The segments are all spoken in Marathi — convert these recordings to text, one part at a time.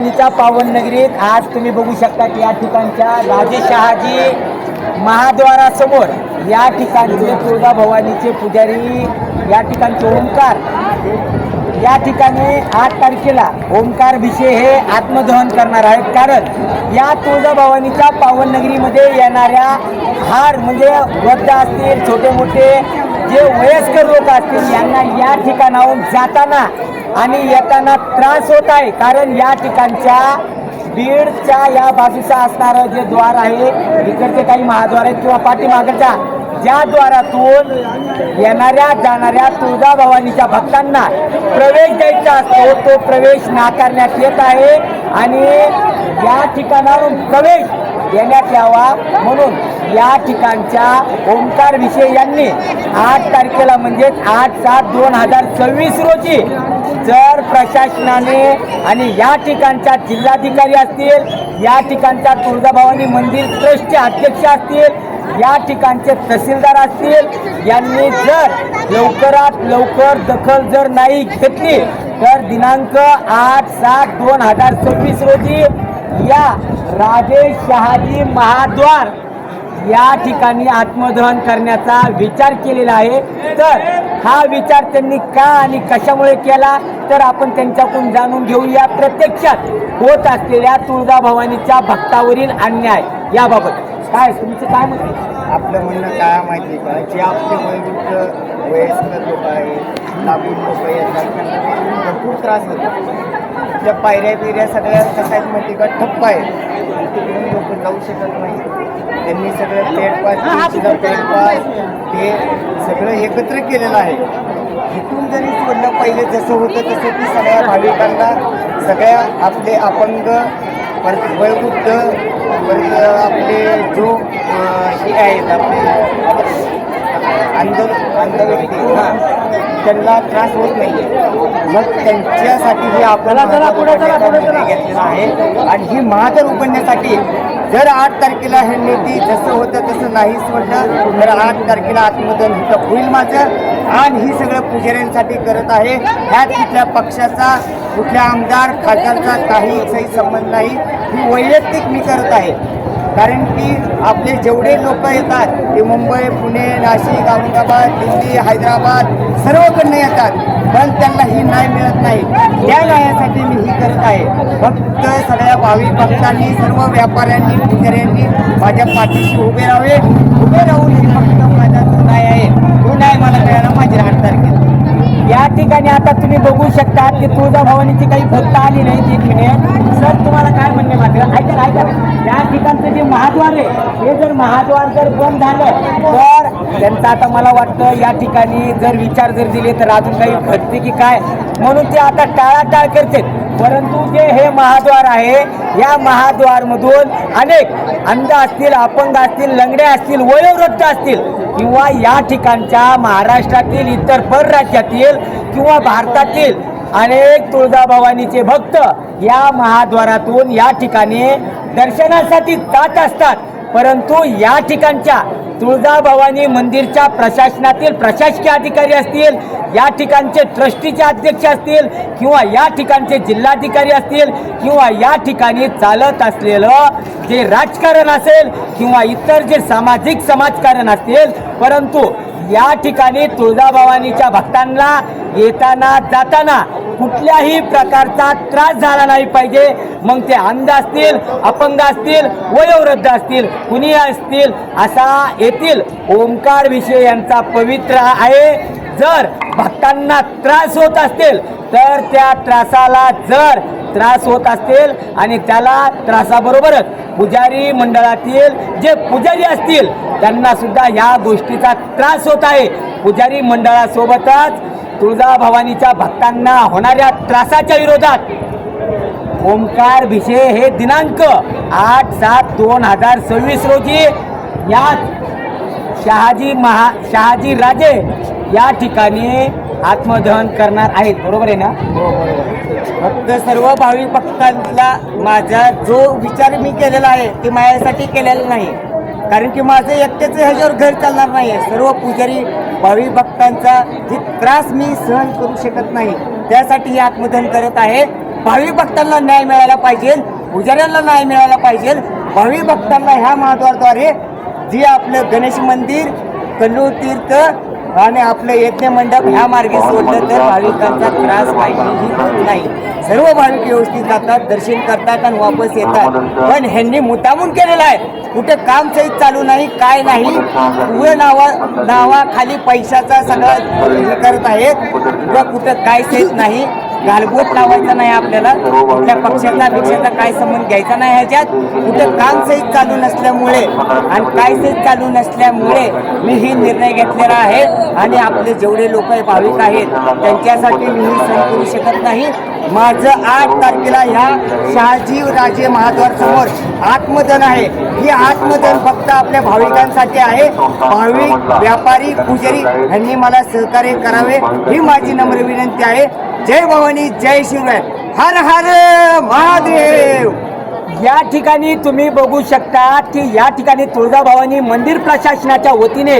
च्या पावन नगरीत आज तुम्ही बघू शकता की या ठिकाणच्या राजेशहाजी महाद्वारासमोर या ठिकाणचे तुळजाभवानीचे पुजारी या ठिकाणचे ओंकार या ठिकाणी 8 तारखेला ओंकार भिषे हे आत्मदहन करणार आहेत। कारण या तुळजाभवानीच्या पावन नगरीमध्ये येणाऱ्या हार म्हणजे वृद्ध असतील, छोटे मोठे जे वयस्कर लोक असतील यांना या ठिकाणाहून जाताना आणि येताना त्रास होत आहे। कारण या ठिकाणच्या बीडच्या या बाजूचा असणारं जे द्वार आहे, इकडचे काही महाद्वार आहेत किंवा पाठीमागच्या ज्या द्वारातून येणाऱ्या जाणाऱ्या तुळजाभवानीच्या भक्तांना प्रवेश द्यायचा असतो तो प्रवेश नाकारण्यात येत आहे आणि या ठिकाणावरून प्रवेश देण्यात यावा म्हणून या ठिकाणच्या ओंकार भिषे यांनी 8 तारखेला म्हणजेच 8/7/2026 रोजी जर प्रशासनाने आणि या ठिकाणच्या जिल्हाधिकारी असतील, या ठिकाणच्या तुळजाभवानी मंदिर ट्रस्टचे अध्यक्ष असतील, या ठिकाणचे तहसीलदार असतील यांनी जर लवकरात लवकर दखल जर नाही घेतली तर दिनांक 8/7/2026 रोजी या राजेशहाजी महाद्वार या ठिकाणी आत्मदहन करण्याचा विचार केलेला आहे। तर हा विचार त्यांनी का आणि कशामुळे केला तर आपण त्यांच्याकडून जाणून घेऊया प्रत्यक्षात होत असलेल्या तुळजाभवानीच्या भक्तावरील अन्याय याबाबत काय तुमचं काय मत आहे? आपलं म्हणणं काय माहिती का, जे आपले वयोवृद्ध वयस्कर लोक आहेत, लागून लोक येतात त्यांना भरपूर त्रास होतो। त्या पायऱ्या सगळ्या कसं आहेत माहिती का, ठप्प आहे, तिकडून लोक जाऊ शकत नाही। त्यांनी सगळं पेटपास ते सगळं एकत्र केलेलं आहे। इथून जरी सोडलं पहिले जसं होतं तसं की सगळ्या भाविकांना सगळ्या आपले अपंग परत वयोवृद्ध परत आपले जो हे आहेत आपले अंध व्यक्ती त्यांना त्रास होत नाही आहे। मग त्यांच्यासाठी हे आपल्याला घेतलेलं आहे आणि ही महादर उघडण्यासाठी जर 8 तारखेला हे नीती जसं होतं तसं नाही सोडलं तर 8 तारखेला आत्मदहन होतं होईल माझं। आणि ही सगळं पुजाऱ्यांसाठी करत आहे, ह्यात कुठल्या पक्षाचा कुठल्या आमदार खासदारचा काही संबंध नाही, ही वैयक्तिक मी करत आहे। कारण की आपले जेवढे लोक येतात ते मुंबई, पुणे, नाशिक, औरंगाबाद, दिल्ली, हैदराबाद सर्वकडनं येतात, पण त्यांना ही न्याय मिळत नाही। त्या न्यायासाठी मी ही करत आहे। फक्त सगळ्या भाविक भक्तांनी, सर्व व्यापाऱ्यांनी, पुजाऱ्यांनी माझ्या पाठीशी उभे राहून ही फक्त माझा जो न्याय आहे तो न्याय मला मिळाला माझी 8 तारखेला। या ठिकाणी आता तुम्ही बघू शकता की तुळजाभवानीची काही भक्त आली नाही। 1 मिनिट सर, तुम्हाला काय म्हणणे मात्र ऐका या ठिकाणचं जे महाद्वार आहे हे जर महाद्वार जर बंद झालं तर त्यांचं आता मला वाटतं या ठिकाणी जर विचार जर दिले तर अजून काही घडते की काय म्हणून ते आता टाळाटाळ करते। परंतु जे हे महाद्वार आहे या महाद्वारमधून अनेक अंध असतील, अपंग असतील, लंगडे असतील, वयोवृद्ध असतील किंवा या ठिकाणच्या महाराष्ट्रातील इतर परराज्यातील किंवा भारतातील अनेक तुळजाभवानीचे भक्त या महाद्वारातून या ठिकाणी दर्शनासाठी जात असतात। परंतु या ठिकाणच्या तुळजाभवानी मंदिरच्या प्रशासनातील प्रशासकीय अधिकारी असतील, या ठिकाणचे ट्रस्टीचे अध्यक्ष असतील किंवा या ठिकाणचे जिल्हाधिकारी असतील किंवा या ठिकाणी चालत असलेलं जे राजकारण असेल किंवा इतर जे सामाजिक समाजकारण असतील, परंतु या ठिकाणी तुळजाभवानीच्या भक्तांना येताना जाताना कुठल्याही प्रकारचा त्रास झाला नाही पाहिजे। मग ते अंध असतील, अपंग असतील, वयोवृद्ध असतील, कुणी असतील असा येथील ओंकार भिषे यांचा पवित्र आहे। जर भक्तांना त्रास होत असतील तर त्या त्रासाला जर त्रास होत असतील आणि त्याला त्रासाबरोबरच पुजारी मंडळातील जे पुजारी असतील त्यांना सुद्धा या गोष्टीचा त्रास होत आहे। पुजारी मंडळासोबतच तुळजाभवानीच्या भक्तांना होणाऱ्या त्रासाच्या विरोधात ओंकार भिषे हे दिनांक 8/7/2026 रोजी या शहाजी राजे या ठिकाणी आत्मदहन करणार आहेत। बरोबर आहे ना? हो, बरोबर। फक्त सर्व भाविक भक्तांना माझा जो विचार मी केलेला आहे ते माझ्यासाठी केलेला नाही, कारण की माझं एकट्याचं ह्याच्यावर घर चालणार नाही आहे। सर्व पुजारी भाविक भक्तांचा जे त्रास मी सहन करू शकत नाही त्यासाठी हे आत्मदहन करत आहे। भाविक भक्तांना न्याय मिळायला पाहिजे, पुजाऱ्यांना न्याय मिळायला पाहिजे. भाविक भक्तांना ह्या महाद्वाराद्वारे जे आपलं गणेश मंदिर, कल्लूर तीर्थ आणि आपलं यज्ञ मंडप ह्या मार्गे सोडलं तर भाविकांचा त्रास काहीही होत नाही. सर्व भाविक व्यवस्थित जातात, दर्शन करतात आणि वापस येतात. पण ह्यांनी मुद्दामून केलेला आहे. कुठे काम सहित चालू नाही, काय नाही, पुढे नावाखाली पैशाचा सगळा हे करत आहेत. कुठं काय सहित नाही, गालबोट लावायचा नाही आपल्याला, कुठल्या पक्षाचा काय संबंध घ्यायचा नाही. ह्याच्यात कुठं काम सहित चालू नसल्यामुळे आणि काय सहित चालू नसल्यामुळे मी ही निर्णय घेतलेला आहे. आणि आपले जेवढे लोक भाविक आहेत त्यांच्यासाठी मी ही सण करू शकत नाही. माझं 8 तारखेला ह्या शहाजी राजे महाद्वार समोर आत्मदान आहे. ही आत्मदान फक्त आपल्या भाविकांसाठी आहे. भाविक, व्यापारी, पुजारी यांनी मला सहकार्य करावे ही माझी नम्र विनंती आहे. जय भवानी, जय शिवराय, हर हर महादेव. या ठिकाणी तुम्ही बघू शकता की या ठिकाणी तुळजाभवानी मंदिर प्रशासनाच्या वतीने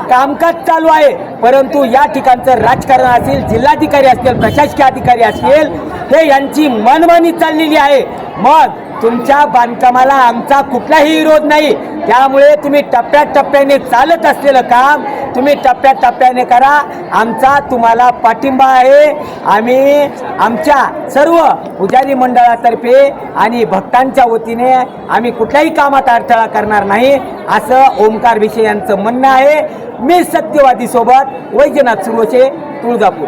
कामकाज चालू आहे. परंतु या ठिकाणचं राजकारण असेल, जिल्हाधिकारी असतील, प्रशासकीय अधिकारी असतील, हे यांची मनमानी चाललेली आहे. मग तुमच्या बांधकामाला आमचा कुठलाही विरोध नाही. त्यामुळे तुम्ही टप्प्याटप्प्याने चालत असलेलं काम तुम्ही टप्प्याटप्प्याने करा. आमचा तुम्हाला पाठिंबा आहे. आम्ही आमच्या सर्व पुजारी मंडळातर्फे आणि भक्तांच्या वतीने आम्ही कुठल्याही कामात अडथळा करणार नाही असं ओमकार भिशे यांचं म्हणणं आहे. मी सत्यवादी सोबत वैजनाथ सुरोशे, तुळजापूर.